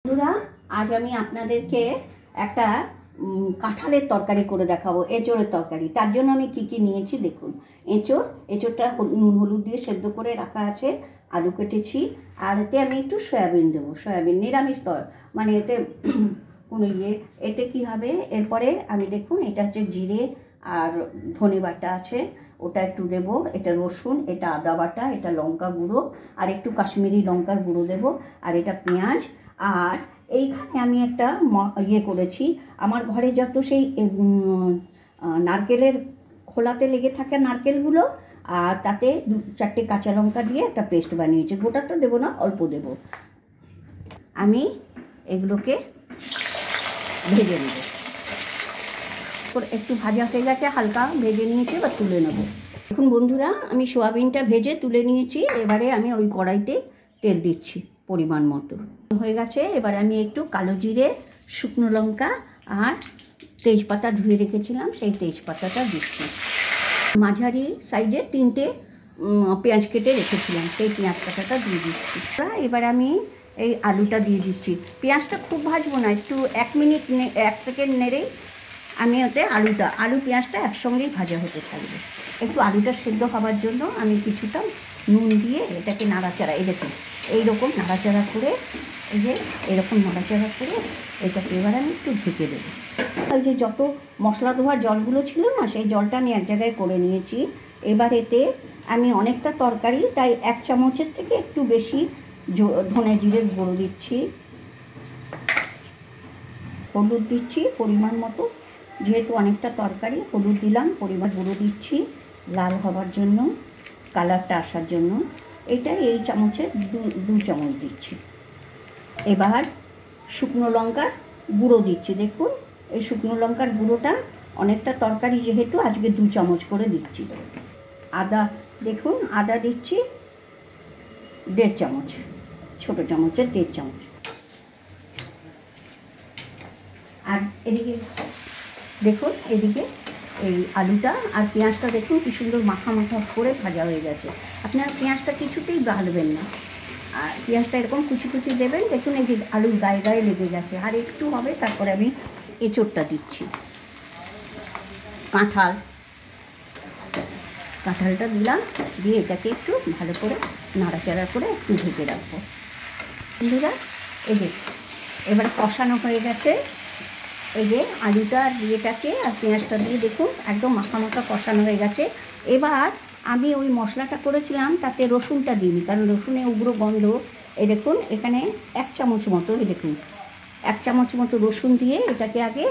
বন্ধুরা, আজ আমি আপনাদেরকে একটা কাঁঠালের তরকারি করে দেখাবো, এঁচোড়ের তরকারি। তার জন্য আমি কি কি নিয়েছি দেখুন। এঁচোড়টা নুন হলুদ দিয়ে সেদ্ধ করে রাখা আছে, আলু কেটেছি, আর এতে আমি একটু সয়াবিন দেবো, সয়াবিন নিরামিষ মানে এতে কোনো এতে কী হবে। এরপরে আমি দেখুন, এটা হচ্ছে জিরে আর ধনে বাটা আছে, ওটা একটু দেবো, এটা রসুন, এটা আদা বাটা, এটা লঙ্কা গুঁড়ো আর একটু কাশ্মীরি লঙ্কার গুঁড়ো দেবো, আর এটা পেঁয়াজ। আর এইখানে আমি একটা করেছি, আমার ঘরে যত সেই নারকেলের খোলাতে লেগে থাকে নারকেলগুলো, আর তাতে 4টে কাঁচা লঙ্কা দিয়ে একটা পেস্ট বানিয়েছি। গোটাটা দেবো না, অল্প দেব। আমি এগুলোকে ভেজে নেব, একটু ভাজা হয়ে গেছে, হালকা ভেজে নিয়েছি, এবার তুলে নেব। দেখুন বন্ধুরা, আমি সোয়াবিনটা ভেজে তুলে নিয়েছি। এবারে আমি ওই কড়াইতে তেল দিচ্ছি পরিমাণ মতো। হয়ে গেছে, এবারে আমি একটু কালো জিরে, শুকনো লঙ্কা আর তেজপাতা ধুয়ে রেখেছিলাম, সেই তেজপাতাটা দিচ্ছি। মাঝারি সাইজে 3টে পেঁয়াজ কেটে রেখেছিলাম, সেই পেঁয়াজ কাটাটা দিয়ে দিচ্ছি। এবার আমি এই আলুটা দিয়ে দিচ্ছি। পেঁয়াজটা খুব ভাজবো না, একটু 1 সেকেন্ড নেড়েই আমি ওতে আলু পেঁয়াজটা একসঙ্গেই ভাজা হতে থাকবে। একটু আলুটা সেদ্ধ হওয়ার জন্য আমি কিছুটা নুন দিয়ে এটাকে নাড়াচাড়া, দেখুন এইরকম নাড়াচাড়া করে, এরকম নাড়াচাড়া করে এটাকে এবার আমি একটু ঢেকে দেবো। ওই যে যত মশলা ধোয়া জলগুলো ছিল না, সেই জলটা আমি এক জায়গায় করে নিয়েছি। এবার এতে আমি অনেকটা তরকারি, তাই 1 চামচের থেকে একটু বেশি ধনে জিরের গুঁড়ো দিচ্ছি, হলুদ দিচ্ছি পরিমাণ মতো, যেহেতু অনেকটা তরকারি হলুদ দিলাম, পরিমাণ গুঁড়ো দিচ্ছি লাল হওয়ার জন্য, কালারটা আসার জন্য। এটা এই চামচের 2 চামচ দিচ্ছি। এবার শুকনো লঙ্কার গুঁড়ো দিচ্ছি। দেখুন, এই শুকনো লঙ্কার গুঁড়োটা অনেকটা তরকারি যেহেতু, আজকে 2 চামচ করে দিচ্ছি। আদা, দেখুন আদা দিচ্ছি 1.5 চামচ, ছোটো চামচের 1.5 চামচ। আর এদিকে দেখুন, এদিকে এই আলুটা আর পেঁয়াজটা দেখুন কি সুন্দর মাখা মাখা করে ভাজা হয়ে গেছে। আপনারা পেঁয়াজটা কিছুতেই গালবেন না, আর পেঁয়াজটা এরকম কুচি কুচি দেবেন। দেখুন এই যে আলুর গায়ে গায়ে লেগে গেছে, আর একটু হবে, তারপরে আমি এঁচোড়টা দিচ্ছি। কাঁঠালটা দিলাম, দিয়ে এটাকে একটু ভালো করে নাড়াচাড়া করে একটু ঢেকে রাখবো। বন্ধুরা, এই যে এবারে কষানো হয়ে গেছে, এই যে আলুটা আর এটাকে আর পেঁয়াজটা দিয়ে দেখুন একদম মাখা মাখা কষানো হয়ে গেছে। এবার আমি ওই মশলাটা করেছিলাম তাতে রসুনটা দিইনি, কারণ রসুনে উগ্র গন্ধ। এই দেখুন এখানে 1 চামচ মতো, এই দেখুন 1 চামচ মতো রসুন দিয়ে এটাকে আগে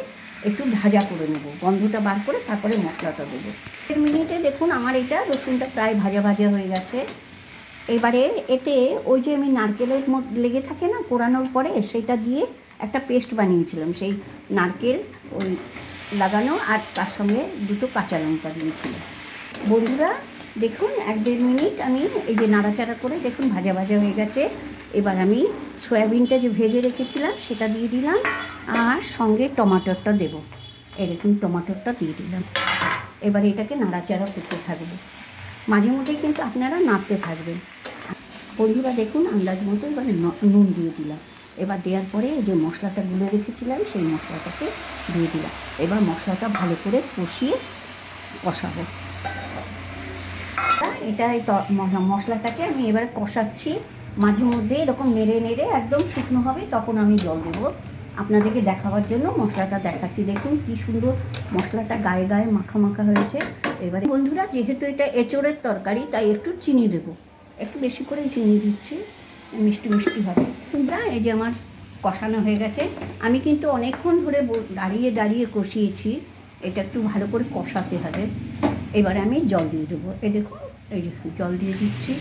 একটু ভাজা করে নেব, গন্ধটা বার করে তারপরে মশলাটা দেবো। 1 মিনিটে দেখুন আমার এটা রসুনটা প্রায় ভাজা ভাজা হয়ে গেছে। এবারে এতে ওই যে আমি নারকেলের লেগে থাকে না পোড়ানোর পরে, সেটা দিয়ে একটা পেস্ট বানিয়েছিলাম, সেই নারকেল ওই লাগানো, আর তার সঙ্গে 2টো কাঁচা লঙ্কা দিয়েছিলাম। বন্ধুরা দেখুন 1-1.5 মিনিট আমি এই যে নাড়াচাড়া করে দেখুন ভাজা ভাজা হয়ে গেছে। এবার আমি সয়াবিনটা যে ভেজে রেখেছিলাম সেটা দিয়ে দিলাম, আর সঙ্গে টমাটোরটা দেবো। এরকম টমাটোরটা দিয়ে দিলাম। এবার এটাকে নাড়াচাড়া করতে থাকবে, মাঝে মধ্যেই কিন্তু আপনারা নাড়তে থাকবেন। বন্ধুরা দেখুন আন্দাজ মতো এবারে নুন দিয়ে দিলাম। এবার দেওয়ার পরে যে মশলাটা গুলে রেখেছিলাম সেই মশলাটাকে দিয়ে দিলাম। এবার মশলাটা ভালো করে কষাবো। এটা এই মশলাটাকে আমি এবারে কষাচ্ছি, মাঝে মধ্যে এরকম নেড়ে নেড়ে একদম শুকনো হবে, তখন আমি জল দেবো। আপনাদেরকে দেখাবার জন্য মশলাটা দেখাচ্ছি। দেখুন কি সুন্দর মশলাটা গায়ে গায়ে মাখা মাখা হয়েছে। এবারে বন্ধুরা, যেহেতু এটা এঁচোড়ের তরকারি, তাই একটু চিনি দেবো, একটু বেশি করে চিনি দিচ্ছি, মিষ্টি মিষ্টি হবে। বন্ধুরা, এই যে আমার কষানো হয়ে গেছে। আমি কিন্তু অনেকক্ষণ ধরে দাঁড়িয়ে দাঁড়িয়ে কষিয়েছি, এটা একটু ভালো করে কষাতে হবে। এবারে আমি জল দিয়ে দেবো। এই দেখুন, এই যে জল দিয়ে দিচ্ছি।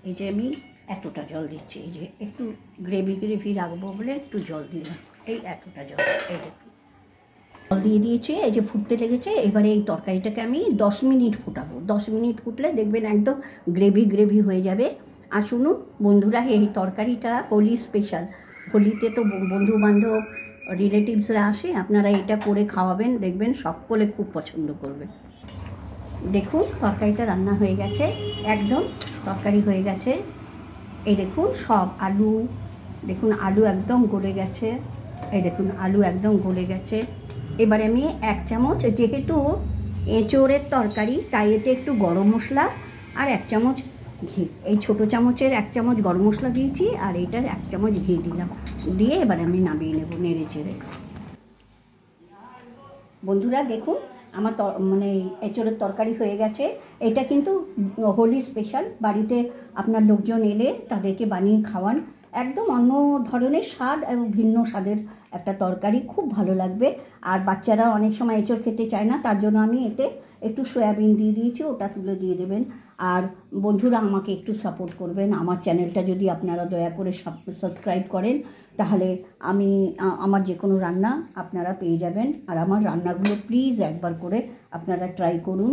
এই যে আমি এতটা জল দিচ্ছি, এই যে একটু গ্রেভি রাখবো বলে একটু জল দিলাম, এই এতটা জল। এই দেখুন জল দিয়ে দিয়েছি, এই যে ফুটতে লেগেছে। এবারে এই তরকারিটাকে আমি 10 মিনিট ফুটাবো। 10 মিনিট ফুটলে দেখবেন একদম গ্রেভি হয়ে যাবে। আর শুনুন বন্ধুরা, এই তরকারিটা হোলি স্পেশাল। হোলিতে তো বন্ধু বান্ধব রিলেটিভসরা আসে, আপনারা এটা করে খাওয়াবেন, দেখবেন সকলে খুব পছন্দ করবে। দেখুন তরকারিটা রান্না হয়ে গেছে, একদম তরকারি হয়ে গেছে। এই দেখুন সব আলু, দেখুন আলু একদম গলে গেছে, এই দেখুন আলু একদম গলে গেছে। এবারে আমি 1 চামচ, যেহেতু এঁচোড়ের তরকারি তাই এতে একটু গরম মশলা আর 1 চামচ ঘি, এই ছোটো চামচের 1 চামচ গরম মশলা দিয়েছি আর এইটার 1 চামচ ঘি দিলাম, দিয়ে এবার আমি নামিয়ে নেব নেড়ে চেড়ে। বন্ধুরা দেখুন আমার মানে এঁচোড়ের তরকারি হয়ে গেছে। এটা কিন্তু হোলি স্পেশাল, বাড়িতে আপনার লোকজন এলে তাদেরকে বানিয়ে খাওয়ান, একদম অন্য ধরনের স্বাদ এবং ভিন্ন স্বাদের একটা তরকারি, খুব ভালো লাগবে। আর বাচ্চারা অনেক সময় এঁচোড় খেতে চায় না, তার জন্য আমি এতে একটু সয়াবিন দিয়ে দিয়েছি, ওটা তুলে দিয়ে দেবেন। আর বন্ধুরা আমাকে একটু সাপোর্ট করবেন, আমার চ্যানেলটা যদি আপনারা দয়া করে সাবস্ক্রাইব করেন তাহলে আমি আমার যে কোনো রান্না আপনারা পেয়ে যাবেন। আর আমার রান্নাগুলো প্লিজ একবার করে আপনারা ট্রাই করুন।